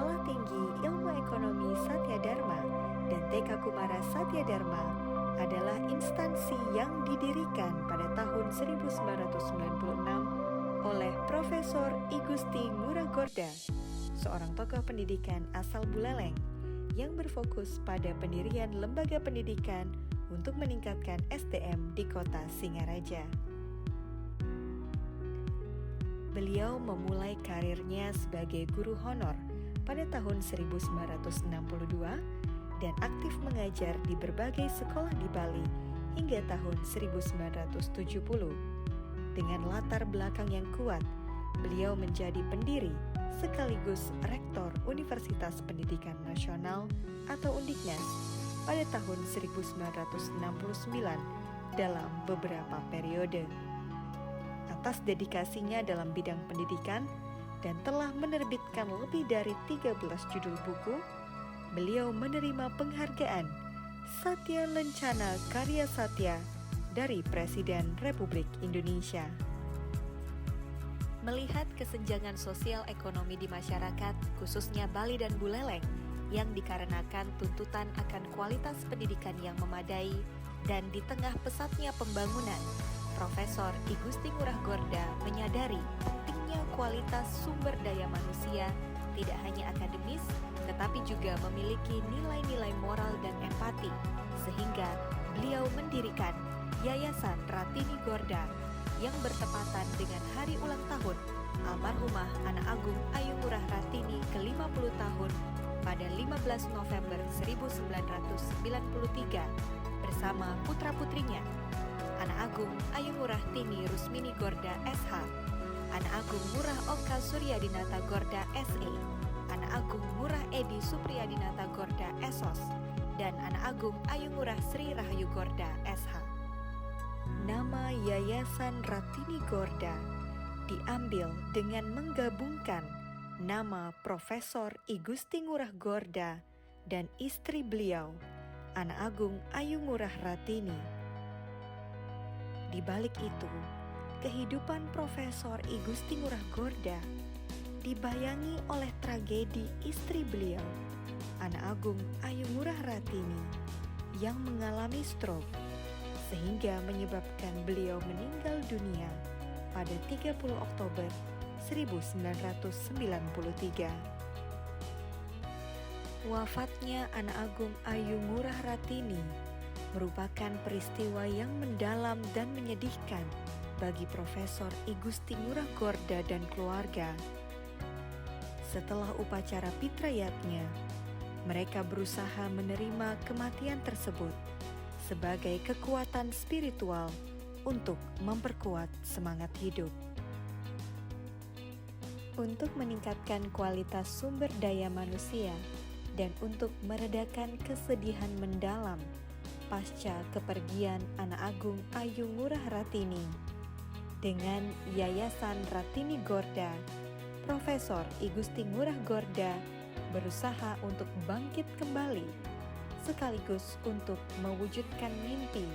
Sekolah Tinggi Ilmu Ekonomi Satya Dharma dan TK Kumara Satya Dharma adalah instansi yang didirikan pada tahun 1996 oleh Profesor I Gusti Ngurah Gordha, seorang tokoh pendidikan asal Buleleng yang berfokus pada pendirian lembaga pendidikan untuk meningkatkan SDM di kota Singaraja. Beliau memulai karirnya sebagai guru honor pada tahun 1962 dan aktif mengajar di berbagai sekolah di Bali hingga tahun 1970. Dengan latar belakang yang kuat, beliau menjadi pendiri sekaligus Rektor Universitas Pendidikan Nasional atau Undiknas pada tahun 1969 dalam beberapa periode. Atas dedikasinya dalam bidang pendidikan dan telah menerbitkan lebih dari 13 judul buku, beliau menerima penghargaan Satya Lencana Karya Satya dari Presiden Republik Indonesia. Melihat kesenjangan sosial ekonomi di masyarakat, khususnya Bali dan Buleleng, yang dikarenakan tuntutan akan kualitas pendidikan yang memadai dan di tengah pesatnya pembangunan, Profesor I Gusti Ngurah Gordha menyadari pentingnya kualitas sumber daya manusia tidak hanya akademis, tetapi juga memiliki nilai-nilai moral dan empati, sehingga beliau mendirikan Yayasan Ratini Gordha yang bertepatan dengan hari ulang tahun almarhumah Anak Agung Ayu Ngurah Ratini ke-50 tahun pada 15 November 1993 bersama putra-putrinya, Anak Agung Ayu Ngurah Tini Rusmini Gordha SH, Anak Agung Ngurah Oka Suryadinata Gordha SE, Anak Agung Ngurah Edi Supriyadinata Gordha SOS, dan Anak Agung Ayu Ngurah Sri Rahayu Gordha SH. Nama Yayasan Ratini Gordha diambil dengan menggabungkan nama Profesor I Gusti Ngurah Gordha dan istri beliau, Anak Agung Ayu Ngurah Ratini. Di balik itu, kehidupan Profesor I Gusti Ngurah Gordha dibayangi oleh tragedi istri beliau, Anak Agung Ayu Ngurah Ratini, yang mengalami stroke, sehingga menyebabkan beliau meninggal dunia pada 30 Oktober 1993. Wafatnya Anak Agung Ayu Ngurah Ratini merupakan peristiwa yang mendalam dan menyedihkan bagi Profesor I Gusti Ngurah Gordha dan keluarga. Setelah upacara pitrayatnya, mereka berusaha menerima kematian tersebut sebagai kekuatan spiritual untuk memperkuat semangat hidup. Untuk meningkatkan kualitas sumber daya manusia dan untuk meredakan kesedihan mendalam pasca kepergian Anak Agung Ayu Ngurah Ratini, dengan Yayasan Ratini Gordha, Profesor I Gusti Ngurah Gordha berusaha untuk bangkit kembali, sekaligus untuk mewujudkan mimpi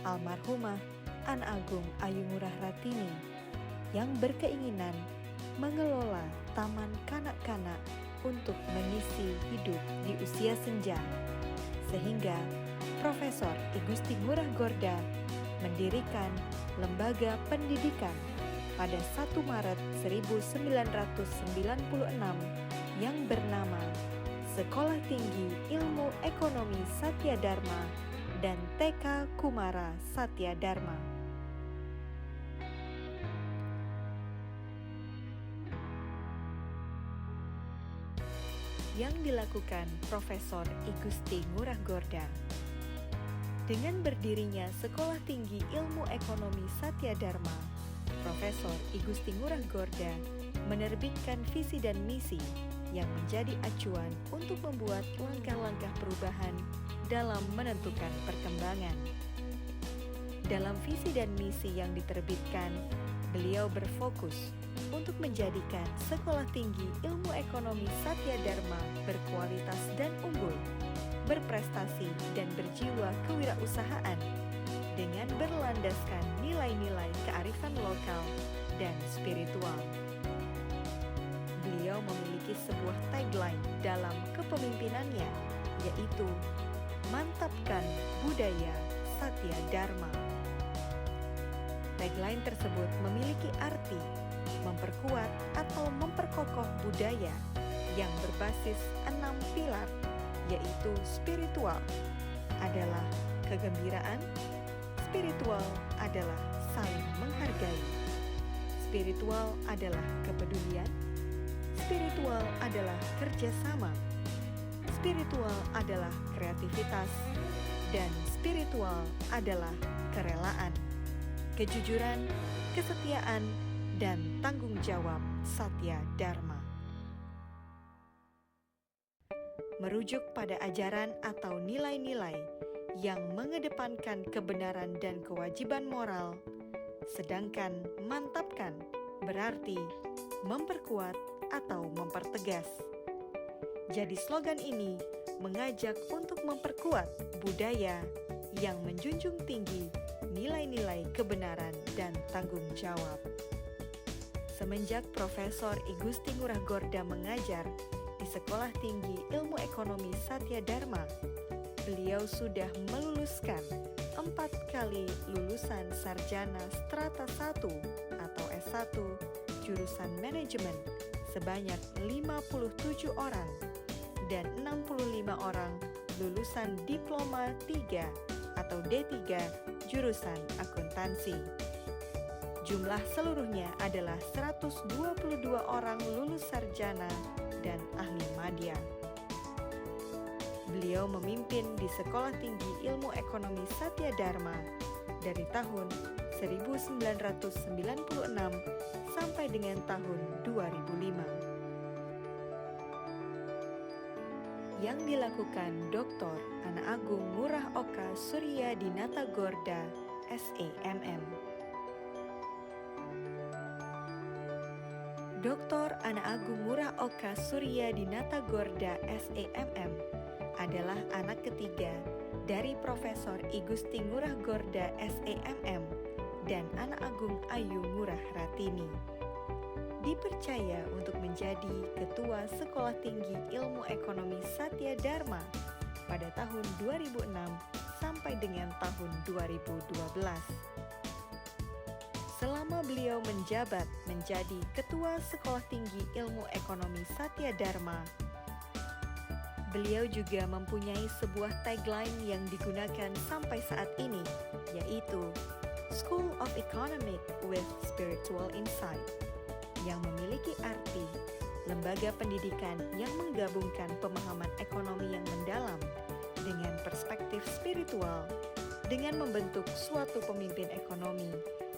almarhumah Anak Agung Ayu Ngurah Ratini yang berkeinginan mengelola taman kanak-kanak untuk mengisi hidup di usia senja, sehingga Profesor I Gusti Ngurah Gordha mendirikan lembaga pendidikan pada 1 Maret 1996 yang bernama Sekolah Tinggi Ilmu Ekonomi Satya Dharma dan TK Kumara Satya Dharma. Yang dilakukan Profesor I Gusti Ngurah Gordha. Dengan berdirinya Sekolah Tinggi Ilmu Ekonomi Satya Dharma, Profesor I Gusti Ngurah Gordha menerbitkan visi dan misi yang menjadi acuan untuk membuat langkah-langkah perubahan dalam menentukan perkembangan. Dalam visi dan misi yang diterbitkan, beliau berfokus untuk menjadikan Sekolah Tinggi Ilmu Ekonomi Satya Dharma berkualitas dan unggul, berprestasi dan berjiwa kewirausahaan dengan berlandaskan nilai-nilai kearifan lokal dan spiritual. Beliau memiliki memiliki sebuah tagline dalam kepemimpinannya, yaitu Mantapkan Budaya Satya Dharma. Tagline tersebut memiliki arti memperkuat atau memperkokoh budaya yang berbasis 6 pilar, yaitu spiritual adalah kegembiraan, spiritual adalah saling menghargai, spiritual adalah kepedulian, spiritual adalah kerjasama, spiritual adalah kreativitas, dan spiritual adalah kerelaan, kejujuran, kesetiaan, dan tanggung jawab Satya Dharma. Merujuk pada ajaran atau nilai-nilai yang mengedepankan kebenaran dan kewajiban moral, sedangkan mantapkan berarti memperkuat atau mempertegas. Jadi slogan ini mengajak untuk memperkuat budaya yang menjunjung tinggi nilai-nilai kebenaran dan tanggung jawab. Semenjak Profesor I Gusti Ngurah Gorda mengajar di Sekolah Tinggi Ilmu Ekonomi Satya Dharma, beliau sudah meluluskan 4 kali lulusan sarjana strata 1 atau S1 jurusan manajemen sebanyak 57 orang dan 65 orang lulusan diploma 3 atau D3 jurusan akuntansi. Jumlah seluruhnya adalah 122 orang lulus sarjana dan ahli madya. Beliau memimpin di Sekolah Tinggi Ilmu Ekonomi Satya Dharma dari tahun 1996 sampai dengan tahun 2005. Yang dilakukan Dr. Ana Agung Ngurah Oka Surya Dinata Gorda, SEMM. Dr. Ana Agung Ngurah Oka Surya Dinata Gorda, SEMM adalah anak ketiga dari Profesor I Gusti Ngurah Gorda, SEMM dan Ana Agung Ayu Ngurah Ratini. Dipercaya untuk menjadi Ketua Sekolah Tinggi Ilmu Ekonomi Satya Dharma pada tahun 2006 sampai dengan tahun 2012. Selama beliau menjabat menjadi Ketua Sekolah Tinggi Ilmu Ekonomi Satya Dharma, beliau juga mempunyai sebuah tagline yang digunakan sampai saat ini, yaitu School of Economic with Spiritual Insight, yang memiliki arti lembaga pendidikan yang menggabungkan pemahaman ekonomi yang mendalam dengan perspektif spiritual dengan membentuk suatu pemimpin ekonomi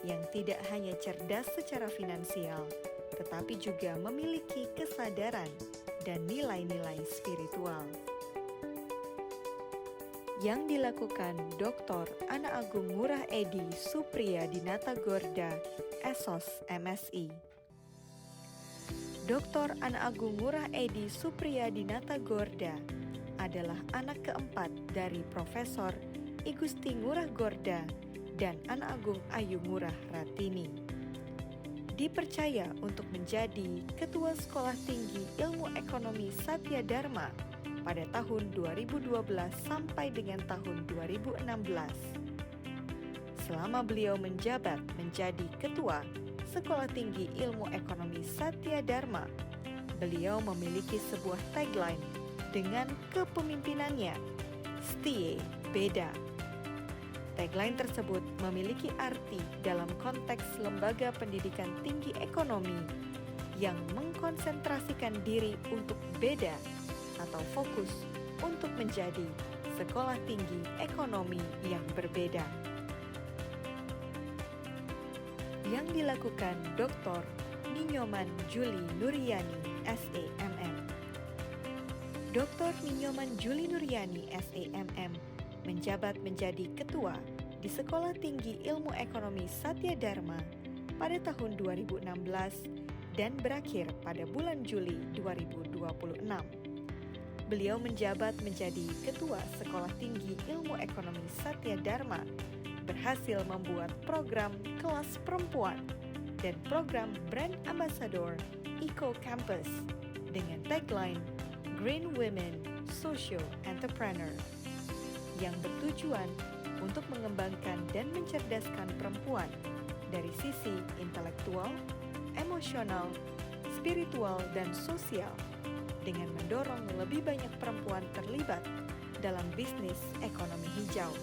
yang tidak hanya cerdas secara finansial, tetapi juga memiliki kesadaran dan nilai-nilai spiritual. Yang dilakukan Dr. Ana Agung Ngurah Edi Supriya Dinata Gorda, Esos MSI. Dr. Ana Agung Ngurah Edi Supriya Dinata Gorda adalah anak keempat dari Profesor I Gusti Ngurah Gorda dan Ana Agung Ayu Ngurah Ratini. Dipercaya untuk menjadi Ketua Sekolah Tinggi Ilmu Ekonomi Satya Dharma pada tahun 2012 sampai dengan tahun 2016. Selama beliau menjabat menjadi Ketua Sekolah Tinggi Ilmu Ekonomi Satya Dharma, beliau memiliki sebuah tagline dengan kepemimpinannya, Setie Beda. Tagline tersebut memiliki arti dalam konteks lembaga pendidikan tinggi ekonomi yang mengkonsentrasikan diri untuk beda atau fokus untuk menjadi sekolah tinggi ekonomi yang berbeda. Yang dilakukan Dr. Ninyoman Juli Nuryani, SEMM. Dr. Ninyoman Juli Nuryani, SEMM, menjabat menjadi ketua di Sekolah Tinggi Ilmu Ekonomi Satya Dharma pada tahun 2016 dan berakhir pada bulan Juli 2026. Beliau menjabat menjadi Ketua Sekolah Tinggi Ilmu Ekonomi Satya Dharma, berhasil membuat program kelas perempuan dan program Brand Ambassador Eco Campus dengan tagline Green Women Social Entrepreneur yang bertujuan untuk mengembangkan dan mencerdaskan perempuan dari sisi intelektual, emosional, spiritual, dan sosial dengan mendorong lebih banyak perempuan terlibat dalam bisnis ekonomi hijau.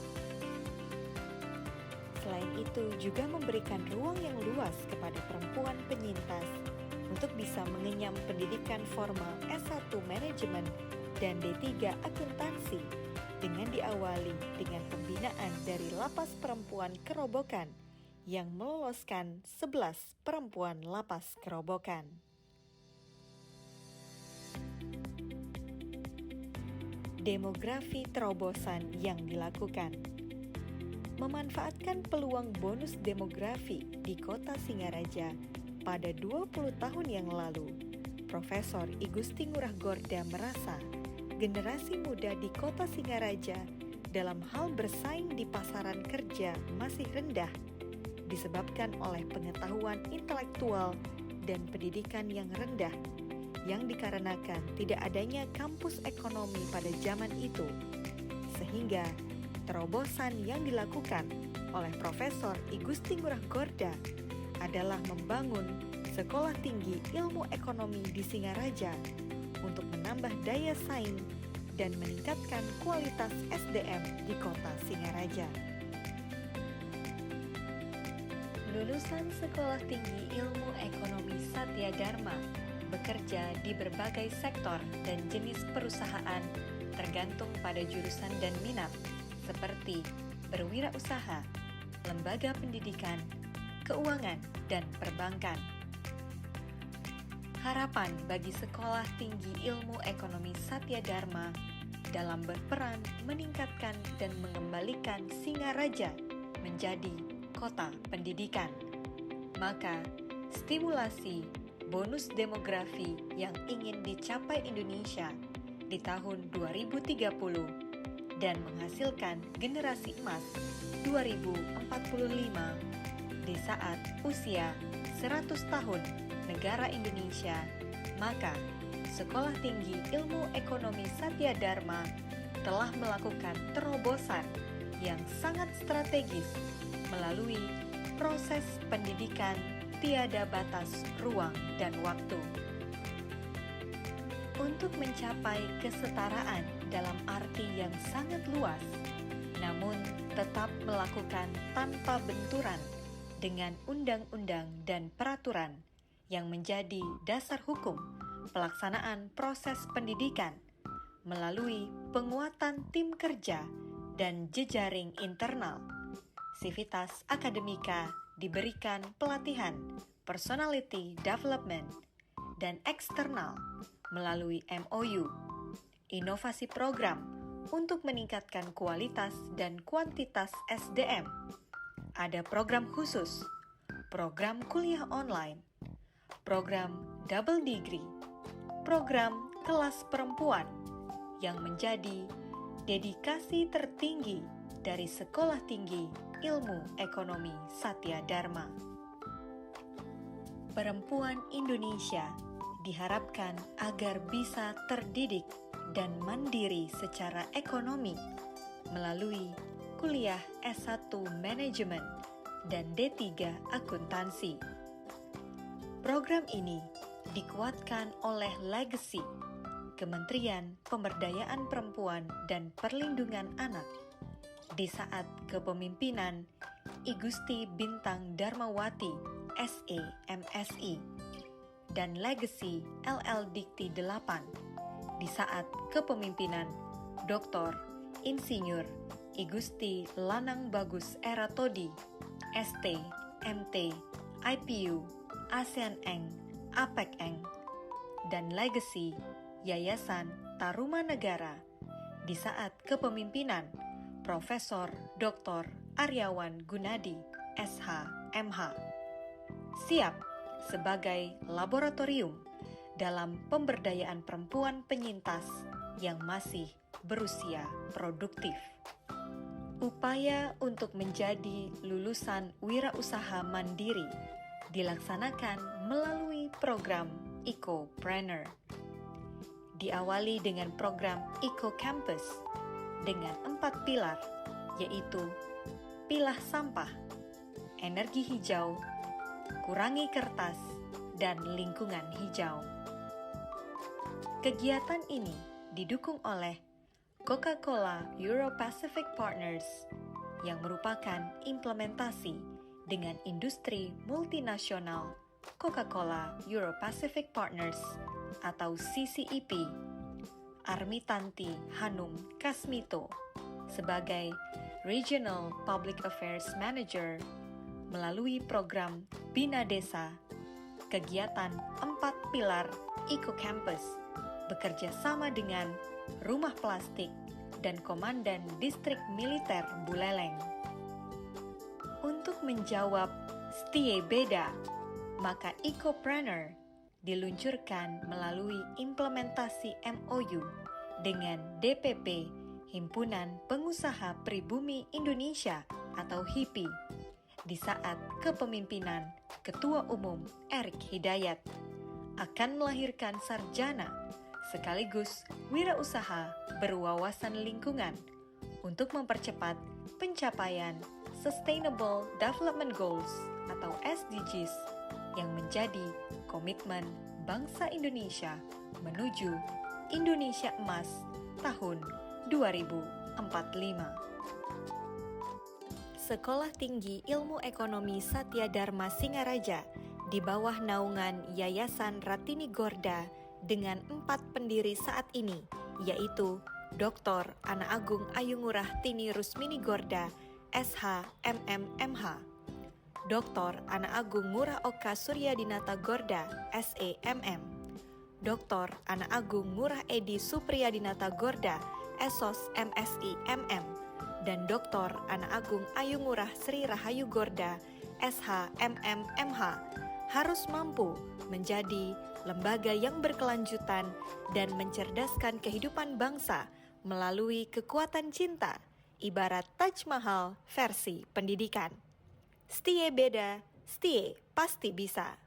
Selain itu juga memberikan ruang yang luas kepada perempuan penyintas untuk bisa mengenyam pendidikan formal S1 Manajemen dan D3 Akuntansi dengan diawali dengan pembinaan dari Lapas Perempuan Kerobokan yang meloloskan 11 perempuan Lapas Kerobokan. Demografi terobosan yang dilakukan. Memanfaatkan peluang bonus demografi di Kota Singaraja pada 20 tahun yang lalu, Profesor I Gusti Ngurah Gorda merasa generasi muda di Kota Singaraja dalam hal bersaing di pasaran kerja masih rendah disebabkan oleh pengetahuan intelektual dan pendidikan yang rendah yang dikarenakan tidak adanya kampus ekonomi pada zaman itu, sehingga terobosan yang dilakukan oleh Profesor I Gusti Ngurah Gorda adalah membangun Sekolah Tinggi Ilmu Ekonomi di Singaraja untuk menambah daya saing dan meningkatkan kualitas SDM di Kota Singaraja. Lulusan Sekolah Tinggi Ilmu Ekonomi Satya Dharma bekerja di berbagai sektor dan jenis perusahaan tergantung pada jurusan dan minat, seperti berwirausaha, lembaga pendidikan, keuangan, dan perbankan. Harapan bagi Sekolah Tinggi Ilmu Ekonomi Satya Dharma dalam berperan meningkatkan dan mengembalikan Singaraja menjadi kota pendidikan. Maka, stimulasi bonus demografi yang ingin dicapai Indonesia di tahun 2030 dan menghasilkan generasi emas 2045 di saat usia 100 tahun negara Indonesia, maka Sekolah Tinggi Ilmu Ekonomi Satya Dharma telah melakukan terobosan yang sangat strategis melalui proses pendidikan tiada batas ruang dan waktu. Untuk mencapai kesetaraan dalam arti yang sangat luas, namun tetap melakukan tanpa benturan dengan undang-undang dan peraturan yang menjadi dasar hukum pelaksanaan proses pendidikan melalui penguatan tim kerja dan jejaring internal. Sivitas Akademika diberikan pelatihan personality development dan eksternal melalui MOU, inovasi program untuk meningkatkan kualitas dan kuantitas SDM. Ada program khusus, program kuliah online, program double degree, program kelas perempuan yang menjadi dedikasi tertinggi dari Sekolah Tinggi Ilmu Ekonomi Satya Dharma. Perempuan Indonesia diharapkan agar bisa terdidik dan mandiri secara ekonomi melalui kuliah S1 Manajemen dan D3 Akuntansi. Program ini dikuatkan oleh Legacy Kementerian Pemberdayaan Perempuan dan Perlindungan Anak di saat kepemimpinan I Gusti Bintang Darmawati SE MSI dan Legacy LL Dikti 8 di saat kepemimpinan Dr. Insinyur I Gusti Lanang Bagus Eratodi ST MT IPU ASEAN Eng APEC Eng dan Legacy Yayasan Taruma Negara di saat kepemimpinan Profesor Dr. Aryawan Gunadi SH MH siap sebagai laboratorium dalam pemberdayaan perempuan penyintas yang masih berusia produktif. Upaya untuk menjadi lulusan wirausaha mandiri dilaksanakan melalui program Ecopreneur diawali dengan program Eco Campus dengan 4 pilar, yaitu pilah sampah, energi hijau, kurangi kertas, dan lingkungan hijau. Kegiatan ini didukung oleh Coca-Cola Euro-Pacific Partners yang merupakan implementasi dengan industri multinasional Coca-Cola Euro-Pacific Partners atau CCEP, Armitanti Hanum Kasmito sebagai Regional Public Affairs Manager melalui program Bina Desa, kegiatan 4 pilar Eco Campus bekerja sama dengan Rumah Plastik dan Komandan Distrik Militer Buleleng. Untuk menjawab STIE Beda, maka Ecopreneur diluncurkan melalui implementasi MOU dengan DPP Himpunan Pengusaha Pribumi Indonesia atau HIPI di saat kepemimpinan Ketua Umum Erick Hidayat akan melahirkan sarjana sekaligus wirausaha berwawasan lingkungan untuk mempercepat pencapaian Sustainable Development Goals atau SDGs yang menjadi komitmen bangsa Indonesia menuju Indonesia Emas tahun 2045. Sekolah Tinggi Ilmu Ekonomi Satya Dharma Singaraja di bawah naungan Yayasan Ratini Gorda dengan 4 pendiri saat ini, yaitu Dr. Ana Agung Ayungurah Tini Rusmini Gorda, SH MMMH, Dr. Ana Agung Ngurah Oka Suryadinata Gorda, SEMM, Dr. Ana Agung Ngurah Edi Supriyadinata Gorda, Esos MSI MM, dan Dr. Ana Agung Ayungurah Sri Rahayu Gorda, SH MMMH, harus mampu menjadi lembaga yang berkelanjutan dan mencerdaskan kehidupan bangsa melalui kekuatan cinta, ibarat Taj Mahal versi pendidikan. STIE Beda, STIE pasti bisa.